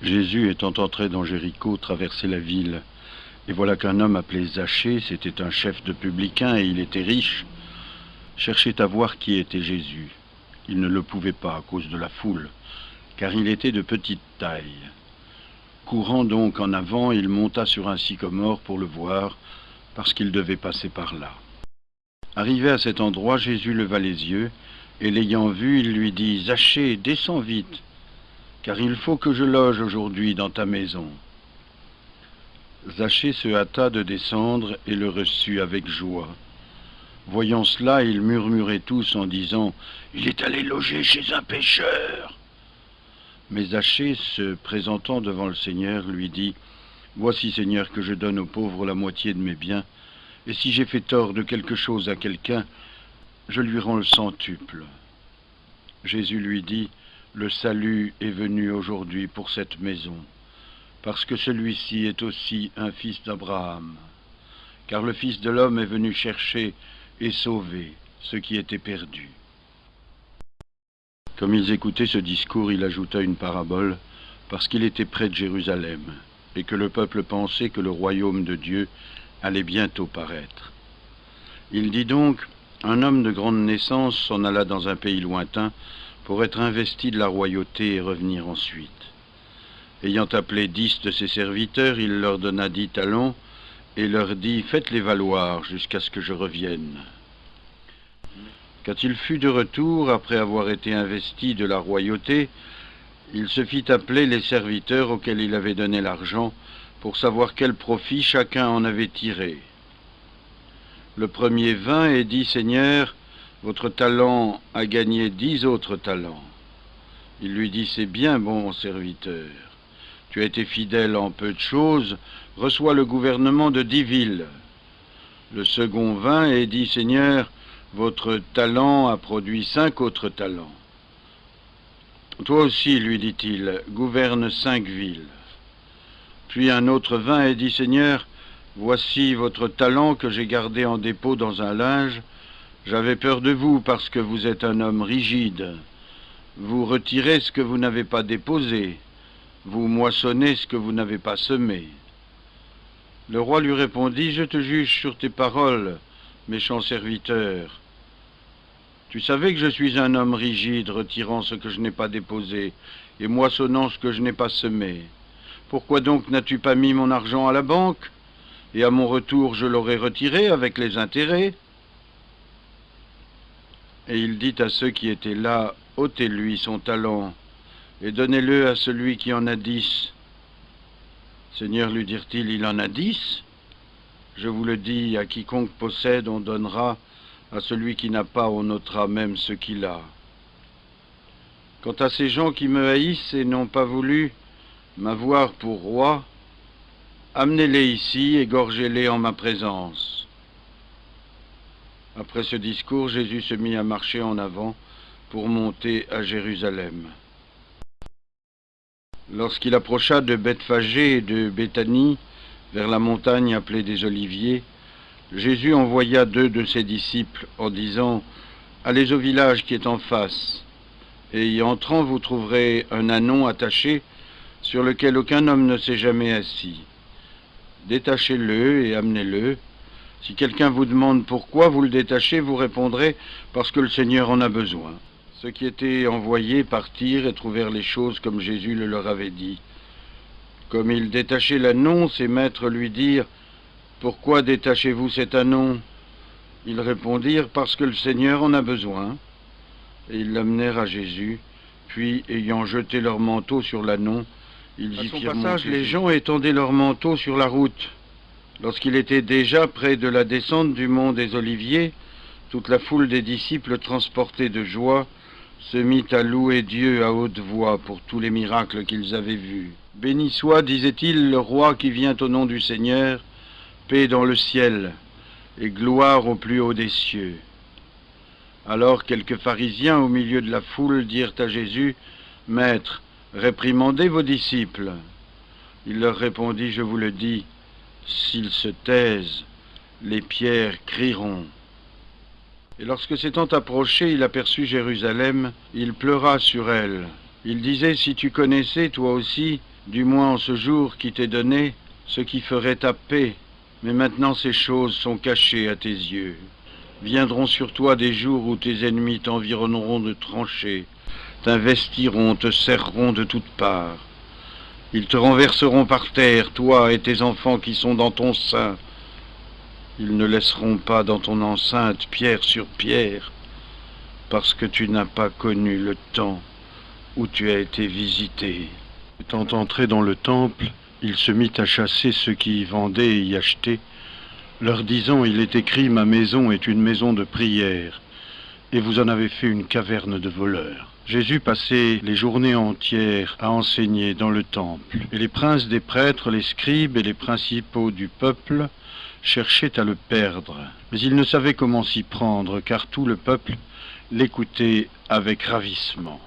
Jésus étant entré dans Jéricho traversait la ville, et voilà qu'un homme appelé Zachée, c'était un chef de publicains et il était riche, cherchait à voir qui était Jésus. Il ne le pouvait pas à cause de la foule, car il était de petite taille. Courant donc en avant, il monta sur un sycomore pour le voir, parce qu'il devait passer par là. Arrivé à cet endroit, Jésus leva les yeux, et l'ayant vu, il lui dit « Zachée, descends vite, car il faut que je loge aujourd'hui dans ta maison. » Zachée se hâta de descendre et le reçut avec joie. Voyant cela, ils murmuraient tous en disant « Il est allé loger chez un pécheur !» Mais Zachée, se présentant devant le Seigneur, lui dit « Voici, Seigneur, que je donne aux pauvres la moitié de mes biens, et si j'ai fait tort de quelque chose à quelqu'un, je lui rends le centuple. » Jésus lui dit « Le salut est venu aujourd'hui pour cette maison, parce que celui-ci est aussi un fils d'Abraham. Car le Fils de l'homme est venu chercher et sauver ce qui était perdu. » Comme ils écoutaient ce discours, il ajouta une parabole, parce qu'il était près de Jérusalem, et que le peuple pensait que le royaume de Dieu allait bientôt paraître. Il dit donc, un homme de grande naissance s'en alla dans un pays lointain pour être investi de la royauté et revenir ensuite. Ayant appelé 10 de ses serviteurs, il leur donna 10 talents et leur dit « Faites-les valoir jusqu'à ce que je revienne. » Quand il fut de retour, après avoir été investi de la royauté, il se fit appeler les serviteurs auxquels il avait donné l'argent pour savoir quel profit chacun en avait tiré. Le premier vint et dit « Seigneur, votre talent a gagné 10 autres talents. » Il lui dit « C'est bien, bon serviteur. Tu as été fidèle en peu de choses, reçois le gouvernement de 10 villes. » Le second vint et dit « Seigneur, votre talent a produit 5 autres talents. » Toi aussi, lui dit-il, gouverne 5 villes. Puis un autre vint et dit « Seigneur, voici votre talent que j'ai gardé en dépôt dans un linge. J'avais peur de vous parce que vous êtes un homme rigide. Vous retirez ce que vous n'avez pas déposé. Vous moissonnez ce que vous n'avez pas semé. » Le roi lui répondit « Je te juge sur tes paroles, méchant serviteur. Tu savais que je suis un homme rigide, retirant ce que je n'ai pas déposé et moissonnant ce que je n'ai pas semé. Pourquoi donc n'as-tu pas mis mon argent à la banque? Et à mon retour, je l'aurais retiré avec les intérêts. » Et il dit à ceux qui étaient là, « Ôtez-lui son talent, et donnez-le à celui qui en a 10. » Seigneur, lui dirent-ils, il en a 10? Je vous le dis, à quiconque possède, on donnera, à celui qui n'a pas, on ôtera même ce qu'il a. Quant à ces gens qui me haïssent et n'ont pas voulu m'avoir pour roi, amenez-les ici, égorgez-les en ma présence. » Après ce discours, Jésus se mit à marcher en avant pour monter à Jérusalem. Lorsqu'il approcha de Bethphagée et de Béthanie, vers la montagne appelée des Oliviers, Jésus envoya 2 de ses disciples en disant « Allez au village qui est en face, et y entrant vous trouverez un ânon attaché sur lequel aucun homme ne s'est jamais assis. Détachez-le et amenez-le. Si quelqu'un vous demande pourquoi vous le détachez, vous répondrez « Parce que le Seigneur en a besoin. » Ceux qui étaient envoyés partirent et trouvèrent les choses comme Jésus le leur avait dit. Comme ils détachaient l'ânon, ses maîtres lui dirent « Pourquoi détachez-vous cet ânon ?» Ils répondirent « Parce que le Seigneur en a besoin. » Et ils l'amenèrent à Jésus, puis, ayant jeté leur manteau sur l'ânon, ils y firent monter. Les gens étendaient leurs manteaux sur la route. Lorsqu'il était déjà près de la descente du mont des Oliviers, toute la foule des disciples, transportés de joie, se mit à louer Dieu à haute voix pour tous les miracles qu'ils avaient vus. « Béni soit, disait-il, le roi qui vient au nom du Seigneur, paix dans le ciel et gloire au plus haut des cieux. » Alors quelques pharisiens au milieu de la foule dirent à Jésus, « Maître, réprimandez vos disciples. » Il leur répondit, « Je vous le dis, s'ils se taisent, les pierres crieront. » Et lorsque s'étant approché, il aperçut Jérusalem, il pleura sur elle. Il disait, « Si tu connaissais, toi aussi, du moins en ce jour qui t'est donné, ce qui ferait ta paix. Mais maintenant ces choses sont cachées à tes yeux. Viendront sur toi des jours où tes ennemis t'environneront de tranchées, t'investiront, te serreront de toutes parts. Ils te renverseront par terre, toi et tes enfants qui sont dans ton sein. Ils ne laisseront pas dans ton enceinte pierre sur pierre, parce que tu n'as pas connu le temps où tu as été visité. Étant entré dans le temple, il se mit à chasser ceux qui y vendaient et y achetaient, leur disant, il est écrit, ma maison est une maison de prière, et vous en avez fait une caverne de voleurs. Jésus passait les journées entières à enseigner dans le temple, et les princes des prêtres, les scribes et les principaux du peuple cherchaient à le perdre. Mais ils ne savaient comment s'y prendre, car tout le peuple l'écoutait avec ravissement.